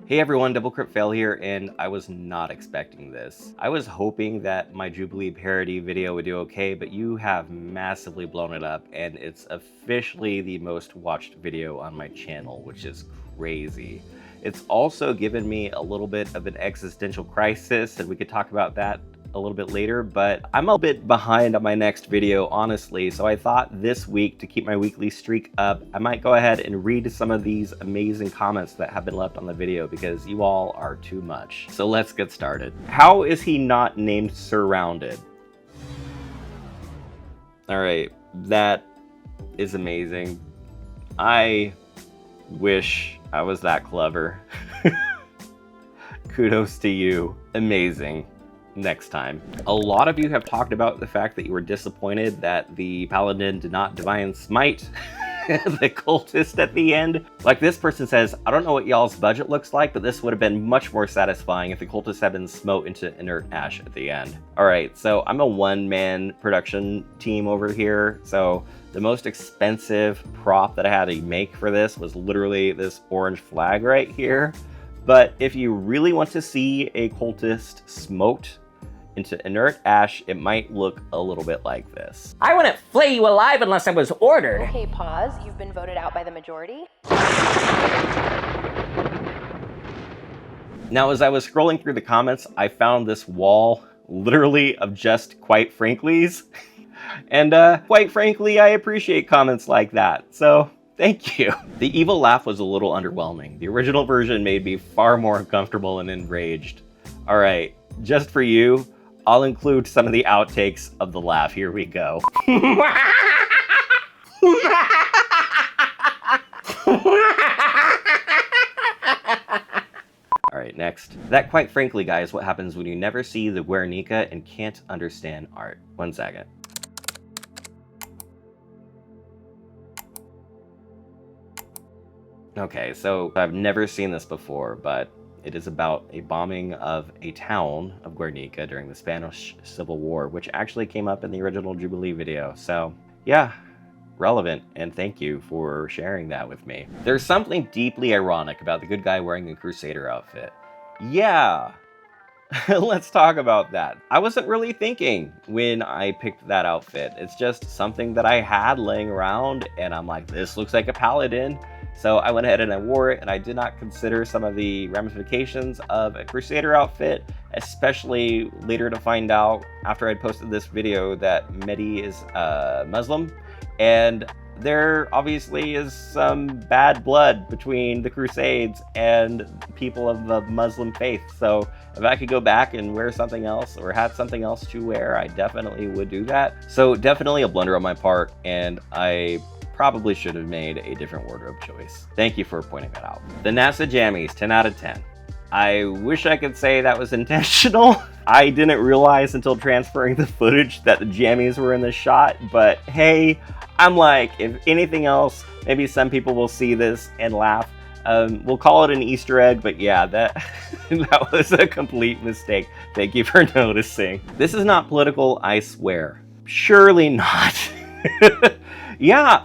Hey everyone, Double Crit Fail here, and I was not expecting this. I was hoping that my Jubilee parody video would do okay, but you have massively blown it up, and it's officially the most watched video on my channel, which is crazy. It's also given me a little bit of an existential crisis, and we could talk about that a little bit later, but I'm a bit behind on my next video, honestly, so I thought this week, to keep my weekly streak up, I might go ahead and read some of these amazing comments that have been left on the video because you all are too much. So let's get started. How is he not named Surrounded? All right, that is amazing. I wish I was that clever. Kudos to you. Amazing. Next time. A lot of you have talked about the fact that you were disappointed that the Paladin did not Divine Smite the cultist at the end. Like this person says, I don't know what y'all's budget looks like, but this would have been much more satisfying if the cultist had been smote into inert ash at the end. All right, so I'm a one-man production team over here, so the most expensive prop that I had to make for this was literally this orange flag right here. But if you really want to see a cultist smote into inert ash, it might look a little bit like this. I wouldn't flay you alive unless I was ordered. Okay, pause. You've been voted out by the majority. Now, as I was scrolling through the comments, I found this wall literally of just quite franklies. And quite frankly, I appreciate comments like that. So thank you. The evil laugh was a little underwhelming. The original version made me far more uncomfortable and enraged. All right, just for you, I'll include some of the outtakes of the laugh. Here we go. All right, next. That, quite frankly, guy, is what happens when you never see the Guernica and can't understand art. 1 second. Okay, so I've never seen this before, but it is about a bombing of a town of Guernica during the Spanish Civil War, which actually came up in the original Jubilee video. So yeah, relevant, and thank you for sharing that with me. There's something deeply ironic about the good guy wearing a Crusader outfit. Yeah, let's talk about that. I wasn't really thinking when I picked that outfit. It's just something that I had laying around, and I'm like, this looks like a Paladin. So I went ahead and I wore it, and I did not consider some of the ramifications of a Crusader outfit, especially later to find out after I'd posted this video that Mehdi is Muslim, and there obviously is some bad blood between the Crusades and people of the Muslim faith. So if I could go back and wear something else or had something else to wear, I definitely would do that. So definitely a blunder on my part, and I probably should have made a different wardrobe choice. Thank you for pointing that out. The NASA Jammies, 10 out of 10. I wish I could say that was intentional. I didn't realize until transferring the footage that the jammies were in the shot, but hey, I'm like, if anything else, maybe some people will see this and laugh. We'll call it an Easter egg, but yeah, that was a complete mistake. Thank you for noticing. This is not political, I swear. Surely not. Yeah,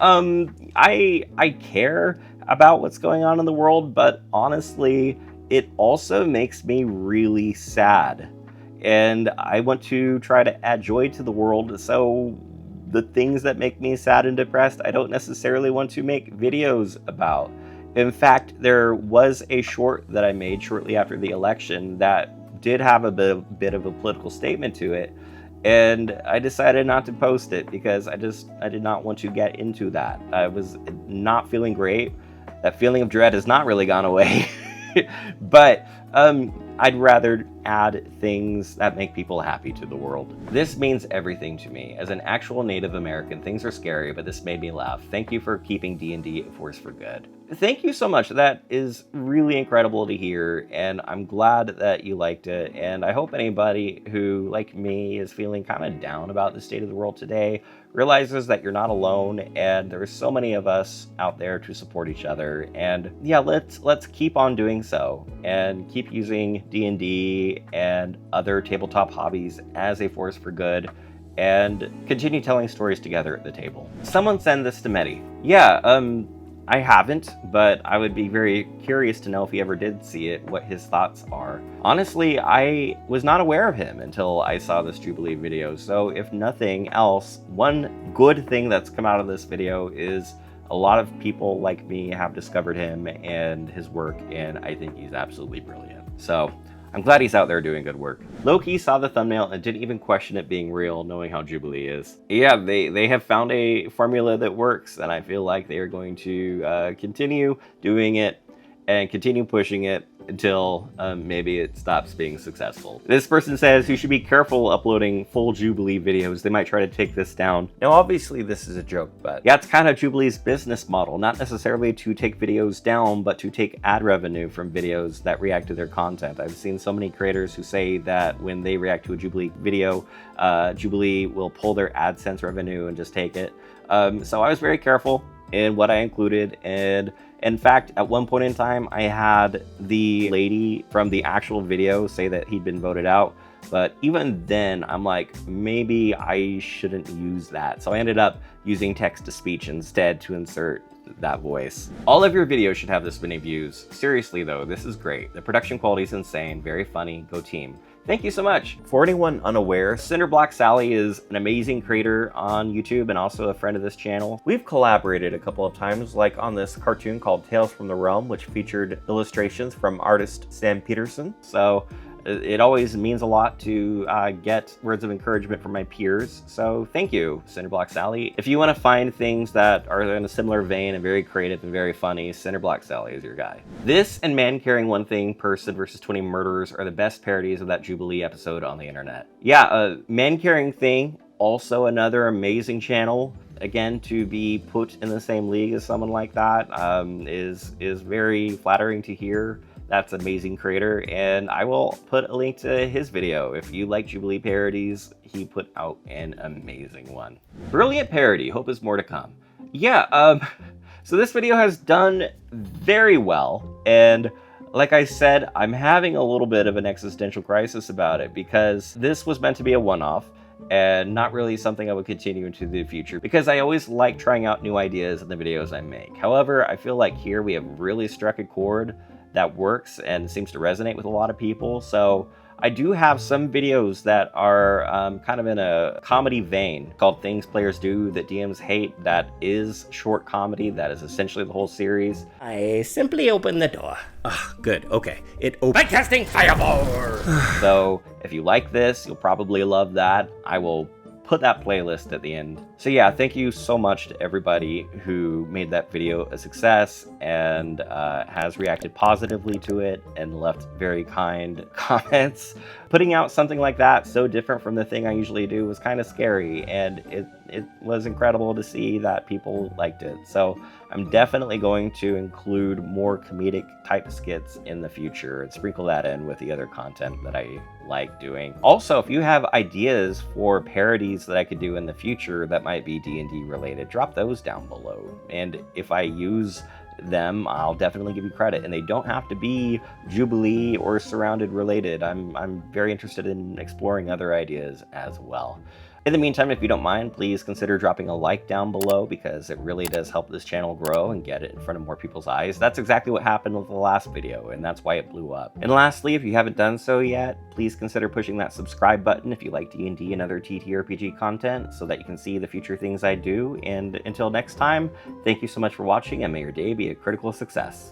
I care about what's going on in the world, but honestly, it also makes me really sad. And I want to try to add joy to the world, so the things that make me sad and depressed, I don't necessarily want to make videos about. In fact, there was a short that I made shortly after the election that did have a bit of a political statement to it. And I decided not to post it because I did not want to get into that. I was not feeling great. That feeling of dread has not really gone away. But I'd rather add things that make people happy to the world. This means everything to me. As an actual Native American, things are scary, but this made me laugh. Thank you for keeping D&D a force for good. Thank you so much. That is really incredible to hear, and I'm glad that you liked it. And I hope anybody who, like me, is feeling kind of down about the state of the world today realizes that you're not alone, and there's so many of us out there to support each other. And yeah, let's keep on doing so and keep using D&D and other tabletop hobbies as a force for good, and continue telling stories together at the table. Someone send this to Mehdi. Yeah, I haven't, but I would be very curious to know if he ever did see it, what his thoughts are. Honestly, I was not aware of him until I saw this Jubilee video, so if nothing else, one good thing that's come out of this video is a lot of people like me have discovered him and his work, and I think he's absolutely brilliant. So I'm glad he's out there doing good work. Low-key saw the thumbnail and didn't even question it being real, knowing how Jubilee is. Yeah, they have found a formula that works, and I feel like they are going to continue doing it and continue pushing it until maybe it stops being successful. This person says you should be careful uploading full Jubilee videos. They might try to take this down. Now, obviously this is a joke, but yeah, it's kind of Jubilee's business model, not necessarily to take videos down, but to take ad revenue from videos that react to their content. I've seen so many creators who say that when they react to a Jubilee video, Jubilee will pull their AdSense revenue and just take it. So I was very careful in what I included, and in fact, at one point in time, I had the lady from the actual video say that he'd been voted out. But even then, I'm like, maybe I shouldn't use that. So I ended up using text-to-speech instead to insert that voice. All of your videos should have this many views. Seriously though, this is great. The production quality is insane, very funny, go team. Thank you so much. For anyone unaware, Cinderblock Sally is an amazing creator on YouTube and also a friend of this channel. We've collaborated a couple of times, like on this cartoon called Tales from the Realm, which featured illustrations from artist Sam Peterson. So it always means a lot to get words of encouragement from my peers. So thank you, Cinderblock Sally. If you want to find things that are in a similar vein and very creative and very funny, Cinderblock Sally is your guy. This and Man Carrying One Thing, Person versus 20 Murderers are the best parodies of that Jubilee episode on the internet. Yeah, Man Carrying Thing, also another amazing channel. Again, to be put in the same league as someone like that is very flattering to hear. That's an amazing creator, and I will put a link to his video. If you like Jubilee parodies, he put out an amazing one. Brilliant parody, hope is more to come. Yeah, so this video has done very well, and like I said, I'm having a little bit of an existential crisis about it because this was meant to be a one-off and not really something I would continue into the future because I always like trying out new ideas in the videos I make. However, I feel like here we have really struck a chord that works and seems to resonate with a lot of people. So I do have some videos that are kind of in a comedy vein called Things Players Do That DMs Hate. That is short comedy. That is essentially the whole series. I simply opened the door. Good, okay. It opened. By casting Fireball! So if you like this, you'll probably love that. I will put that playlist at the end. So yeah, thank you so much to everybody who made that video a success and has reacted positively to it and left very kind comments. Putting out something like that, so different from the thing I usually do, was kind of scary, and it was incredible to see that people liked it. So I'm definitely going to include more comedic type skits in the future and sprinkle that in with the other content that I like doing. Also, if you have ideas for parodies that I could do in the future that might be D&D related, drop those down below. And if I use them, I'll definitely give you credit, and they don't have to be Jubilee or Surrounded related. I'm very interested in exploring other ideas as well. In the meantime, if you don't mind, please consider dropping a like down below because it really does help this channel grow and get it in front of more people's eyes. That's exactly what happened with the last video, and that's why it blew up. And lastly, if you haven't done so yet, please consider pushing that subscribe button if you like D&D and other TTRPG content so that you can see the future things I do. And until next time, thank you so much for watching, and may your day be a critical success.